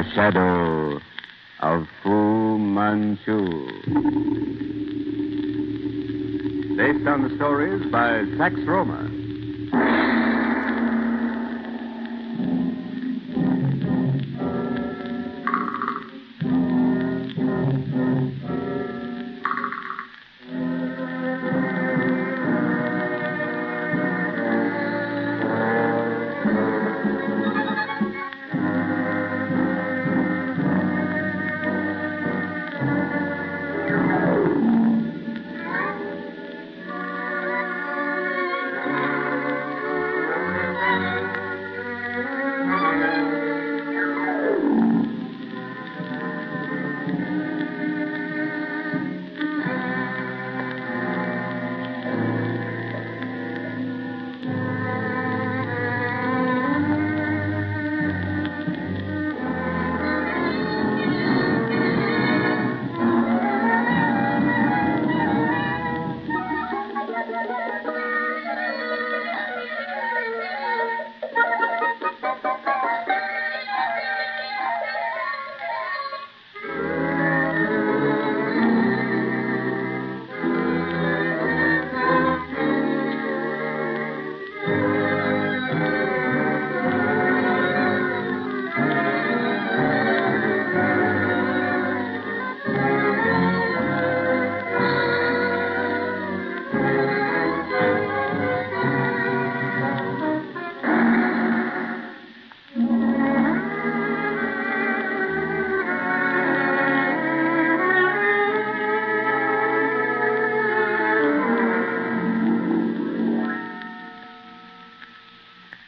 The Shadow of Fu Manchu. Based on the stories by Sax Rohmer.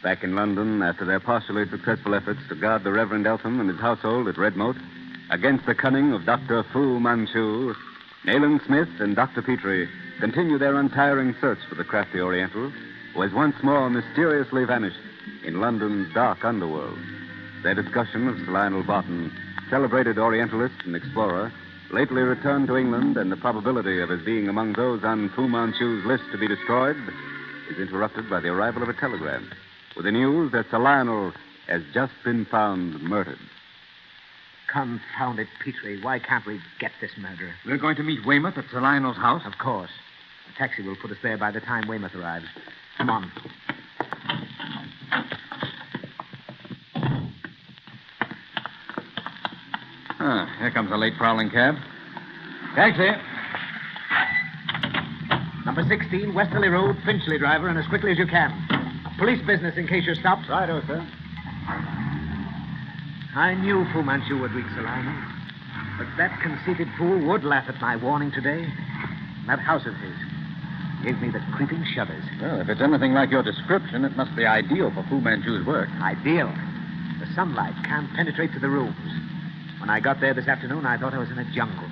Back in London, after their partially successful efforts to guard the Reverend Eltham and his household at Redmoat against the cunning of Dr. Fu Manchu, Nayland Smith and Dr. Petrie continue their untiring search for the crafty Oriental who has once more mysteriously vanished in London's dark underworld. Their discussion of Sir Lionel Barton, celebrated Orientalist and explorer, lately returned to England, and the probability of his being among those on Fu Manchu's list to be destroyed, is interrupted by the arrival of a telegram with the news that Sir Lionel has just been found murdered. Confound it, Petrie. Why can't we get this murderer? We're going to meet Weymouth at Sir Lionel's house? Of course. A taxi will put us there by the time Weymouth arrives. Come on. Here comes a late prowling cab. Taxi. Number 16, Westerly Road, Finchley, driver, and as quickly as you can. Police business in case you're stopped. Righto, sir. I knew Fu Manchu would reach Sir Lionel. But that conceited fool would laugh at my warning today. That house of his gave me the creeping shudders. Well, if it's anything like your description, it must be ideal for Fu Manchu's work. Ideal. The sunlight can't penetrate to the rooms. When I got there this afternoon, I thought I was in a jungle.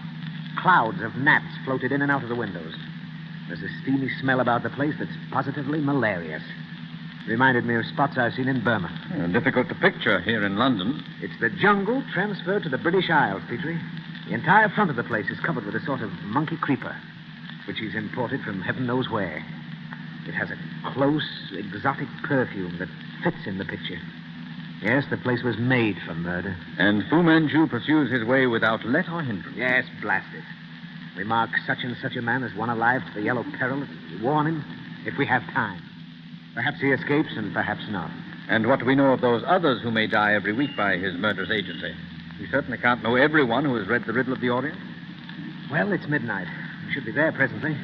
Clouds of gnats floated in and out of the windows. There's a steamy smell about the place that's positively malarious. Reminded me of spots I've seen in Burma. Difficult to picture here in London. It's the jungle transferred to the British Isles, Petrie. The entire front of the place is covered with a sort of monkey creeper, which he's imported from heaven knows where. It has a close, exotic perfume that fits in the picture. Yes, the place was made for murder. And Fu Manchu pursues his way without let or hindrance. Yes, blast it. We mark such and such a man as one alive to the Yellow Peril and warn him if we have time. Perhaps he escapes and perhaps not. And what do we know of those others who may die every week by his murderous agency? We certainly can't know everyone who has read The Riddle of the Orient. Well, it's midnight. We should be there presently.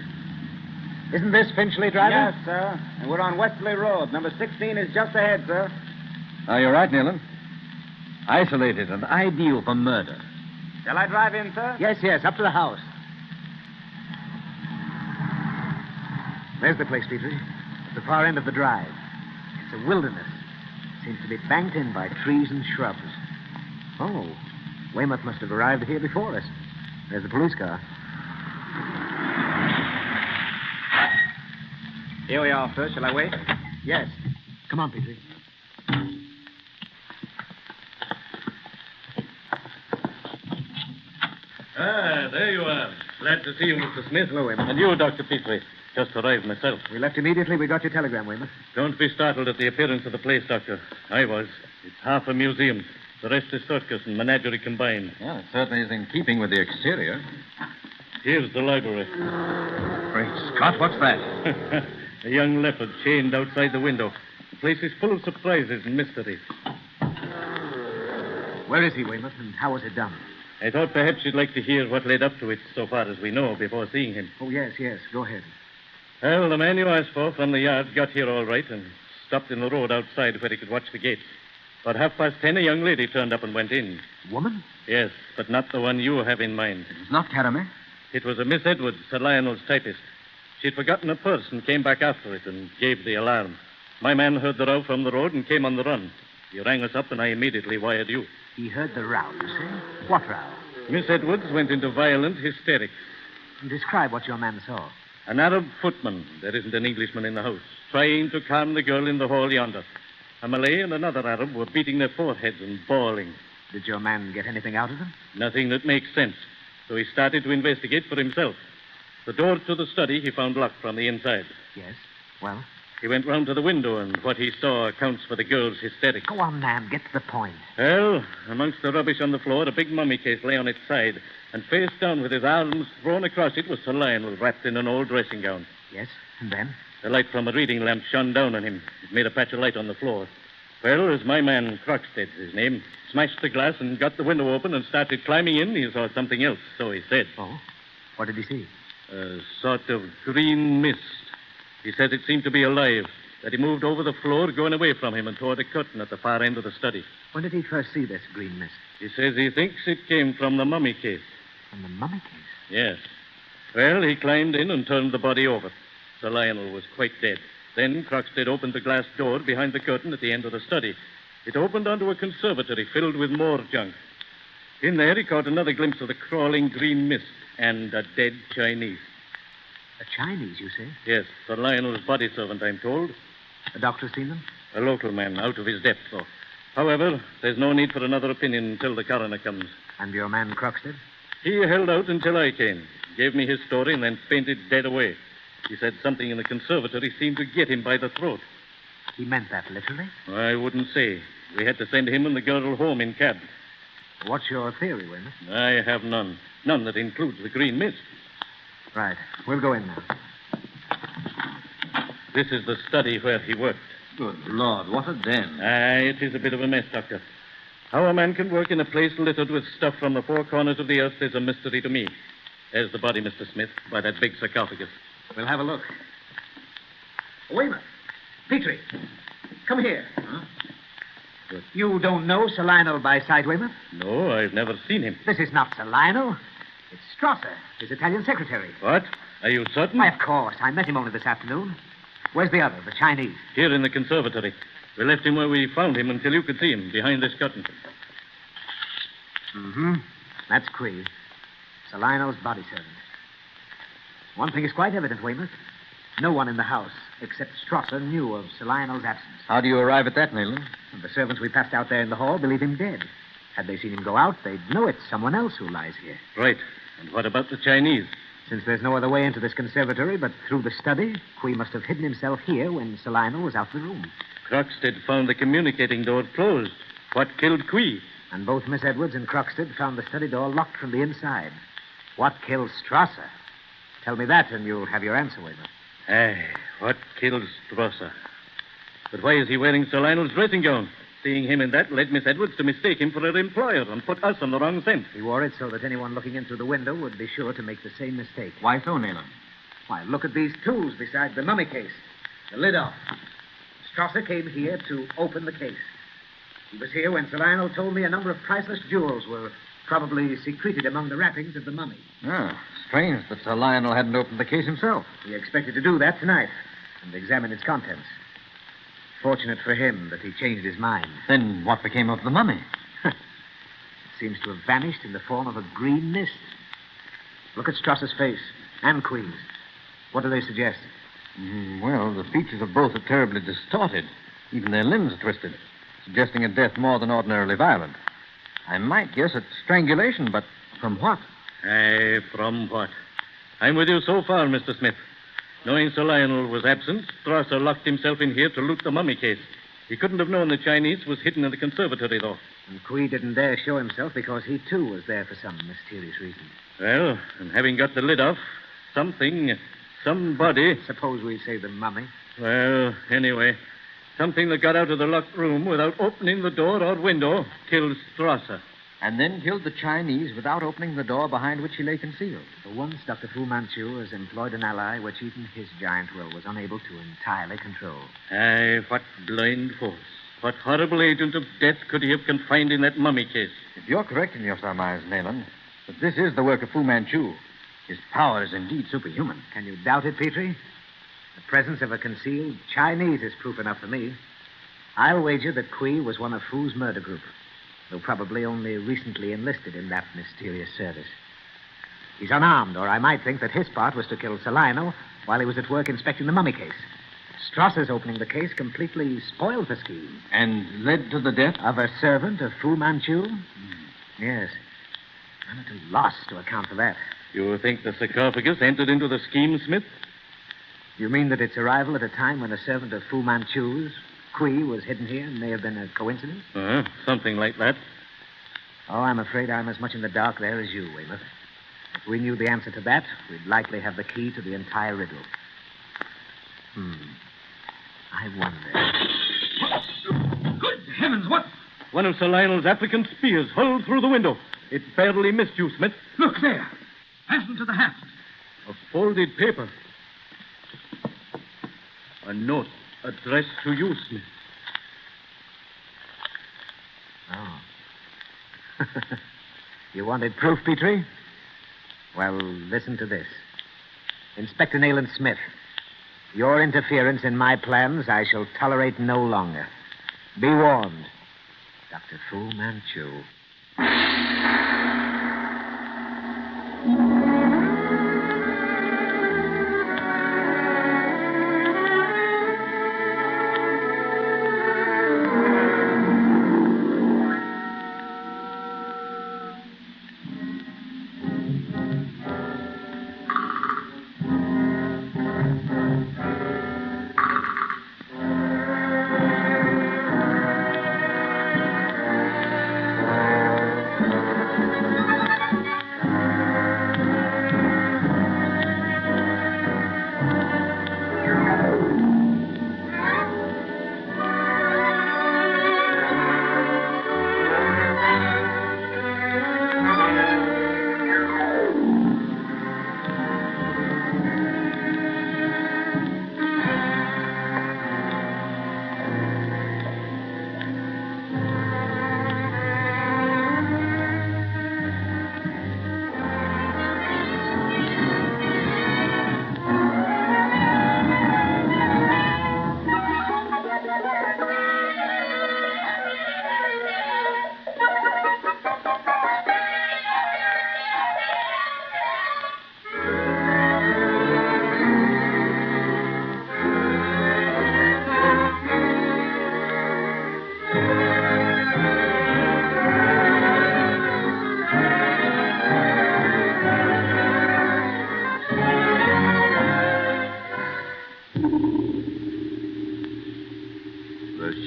Isn't this Finchley, driver? Yes, sir. And we're on Westerly Road. Number 16 is just ahead, sir. You're right, Nayland. Isolated and ideal for murder. Shall I drive in, sir? Yes, up to the house. There's the place, Petrie. At the far end of the drive. It's a wilderness. It seems to be banked in by trees and shrubs. Oh, Weymouth must have arrived here before us. There's the police car. Here we are, sir. Shall I wait? Yes. Come on, Petrie. There you are. Glad to see you, Mr. Smith. Hello, Weymouth. And you, Dr. Petrie. Just arrived myself. We left immediately. We got your telegram, Weymouth. Don't be startled at the appearance of the place, Doctor. I was. It's half a museum. The rest is circus and menagerie combined. Well, it certainly is in keeping with the exterior. Here's the library. Great Scott, what's that? A young leopard chained outside the window. The place is full of surprises and mysteries. Where is he, Weymouth, and how was it done? I thought perhaps you'd like to hear what led up to it so far as we know before seeing him. Oh, yes. Go ahead. Well, the man you asked for from the yard got here all right and stopped in the road outside where he could watch the gates. About 10:30, a young lady turned up and went in. Woman? Yes, but not the one you have in mind. It's not Caramel? It was a Miss Edwards, Sir Lionel's typist. She'd forgotten her purse and came back after it and gave the alarm. My man heard the row from the road and came on the run. He rang us up and I immediately wired you. He heard the row, you say? What row? Miss Edwards went into violent hysterics. Describe what your man saw. An Arab footman, there isn't an Englishman in the house, trying to calm the girl in the hall yonder. A Malay and another Arab were beating their foreheads and bawling. Did your man get anything out of them? Nothing that makes sense. So he started to investigate for himself. The door to the study he found locked from the inside. Yes. Well? He went round to the window, and what he saw accounts for the girl's hysterics. Go on, man. Get to the point. Well, amongst the rubbish on the floor, a big mummy case lay on its side, and face down with his arms thrown across it was Sir Lionel, wrapped in an old dressing gown. Yes, and then? The light from a reading lamp shone down on him. It made a patch of light on the floor. Well, as my man, Croxted's his name, smashed the glass and got the window open and started climbing in, he saw something else, so he said. Oh? What did he see? A sort of green mist. He says it seemed to be alive, that he moved over the floor, going away from him, and toward a curtain at the far end of the study. When did he first see this green mist? He says he thinks it came from the mummy case. From the mummy case? Yes. Well, he climbed in and turned the body over. Sir Lionel was quite dead. Then Croxted opened the glass door behind the curtain at the end of the study. It opened onto a conservatory filled with more junk. In there, he caught another glimpse of the crawling green mist and a dead Chinese. A Chinese, you say? Yes, Sir Lionel's body servant, I'm told. The doctor's seen them? A local man, out of his depth, though. However, there's no need for another opinion until the coroner comes. And your man Croxted? He held out until I came, gave me his story, and then fainted dead away. He said something in the conservatory seemed to get him by the throat. He meant that literally? I wouldn't say. We had to send him and the girl home in cab. What's your theory, Weymouth? I have none. None that includes the green mist. Right. We'll go in now. This is the study where he worked. Good Lord, what a den. It is a bit of a mess, Doctor. How a man can work in a place littered with stuff from the four corners of the earth is a mystery to me. There's the body, Mr. Smith, by that big sarcophagus. We'll have a look. Weymouth. Petrie. Come here. Huh? Good. You don't know Sir Lionel by sight, Weymouth? No, I've never seen him. This is not Sir Lionel. It's Strasser, his Italian secretary. What? Are you certain? Why, of course. I met him only this afternoon. Where's the other, the Chinese? Here in the conservatory. We left him where we found him until you could see him, behind this curtain. Mm-hmm. That's Quee. Sir Lionel's body servant. One thing is quite evident, Weymouth. No one in the house, except Strasser, knew of Sir Lionel's absence. How do you arrive at that, Nayland? And the servants we passed out there in the hall believe him dead. Had they seen him go out, they'd know it's someone else who lies here. Right. And what about the Chinese? Since there's no other way into this conservatory but through the study, Quee must have hidden himself here when Sir Lionel was out of the room. Croxted found the communicating door closed. What killed Quee? And both Miss Edwards and Croxted found the study door locked from the inside. What killed Strasser? Tell me that, and you'll have your answer, Weymouth. What killed Strasser? But why is he wearing Sir Lionel's dressing gown? Seeing him in that led Miss Edwards to mistake him for her employer and put us on the wrong scent. He wore it so that anyone looking in through the window would be sure to make the same mistake. Why so, Nayland? Why, look at these tools beside the mummy case. The lid off. Strasser came here to open the case. He was here when Sir Lionel told me a number of priceless jewels were probably secreted among the wrappings of the mummy. Ah, strange that Sir Lionel hadn't opened the case himself. He expected to do that tonight and examine its contents. Fortunate for him that he changed his mind. Then what became of the mummy? It seems to have vanished in the form of a green mist. Look at Strasser's face and Queen's. What do they suggest? Well, the features of both are terribly distorted. Even their limbs are twisted, suggesting a death more than ordinarily violent. I might guess at strangulation, but from what? From what? I'm with you so far, Mr. Smith. Knowing Sir Lionel was absent, Strasser locked himself in here to loot the mummy case. He couldn't have known the Chinese was hidden in the conservatory, though. And Kui didn't dare show himself because he, too, was there for some mysterious reason. Well, and having got the lid off, somebody... Suppose we say the mummy. Well, anyway, something that got out of the locked room without opening the door or window killed Strasser. And then killed the Chinese without opening the door behind which he lay concealed. For once, Dr. Fu Manchu has employed an ally which even his giant will was unable to entirely control. Aye, what blind force. What horrible agent of death could he have confined in that mummy case? If you're correct in your surmise, Nayland, that this is the work of Fu Manchu, his power is indeed superhuman. Can you doubt it, Petrie? The presence of a concealed Chinese is proof enough for me. I'll wager that Kui was one of Fu's murder group, though probably only recently enlisted in that mysterious service. He's unarmed, or I might think that his part was to kill Salino while he was at work inspecting the mummy case. Strasser's opening the case completely spoiled the scheme. And led to the death? Of a servant of Fu Manchu? Yes. I'm at a loss to account for that. You think the sarcophagus entered into the scheme, Smith? You mean that its arrival at a time when a servant of Fu Manchu's, Kui, was hidden here may have been a coincidence? Something like that. Oh, I'm afraid I'm as much in the dark there as you, Weymouth. If we knew the answer to that, we'd likely have the key to the entire riddle. I wonder. Good heavens, what? One of Sir Lionel's African spears hurled through the window. It barely missed you, Smith. Look there. Fastened to the haft. A folded paper. A note addressed to you, Smith. Oh. You wanted proof, Petrie? Well, listen to this. Inspector Nayland Smith, your interference in my plans I shall tolerate no longer. Be warned. Dr. Fu Manchu.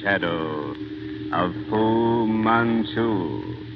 Shadow of Fu Manchu.